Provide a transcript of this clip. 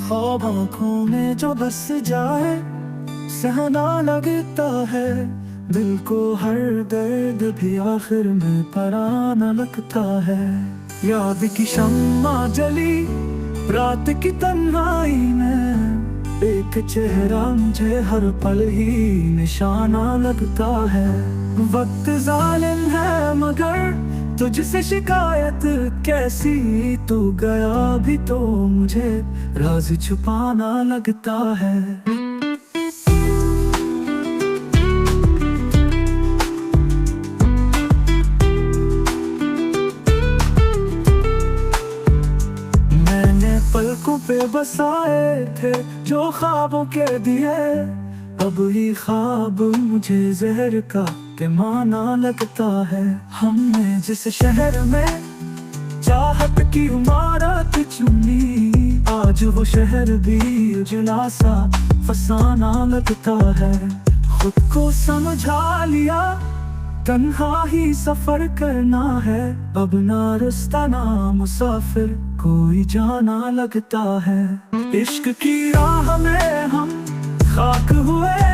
ख्वाब आँखों में जो बस जाए, सहना लगता है दिल को हर दर्द भी आखिर में पराना लगता है। याद की शम्मा जली रात की तन्हाई में, एक चेहरा मुझे हर पल ही निशाना लगता है। वक्त जालिम है मगर तुझसे शिकायत कैसी, तू गया भी तो मुझे राज छुपाना लगता है। मैंने पलकों पे बसाए थे जो ख्वाबों के दिए, अब ही ख्वाब मुझे जहर का पैमाना लगता है। हमने जिस शहर में चाहत की इमारत चुनी, आज वो शहर भी उजला सा फसाना लगता है। खुद को समझा लिया तन्हा ही सफर करना है, अब ना रास्ता ना मुसाफिर कोई जाना लगता है। इश्क की राह में हम खाक हुए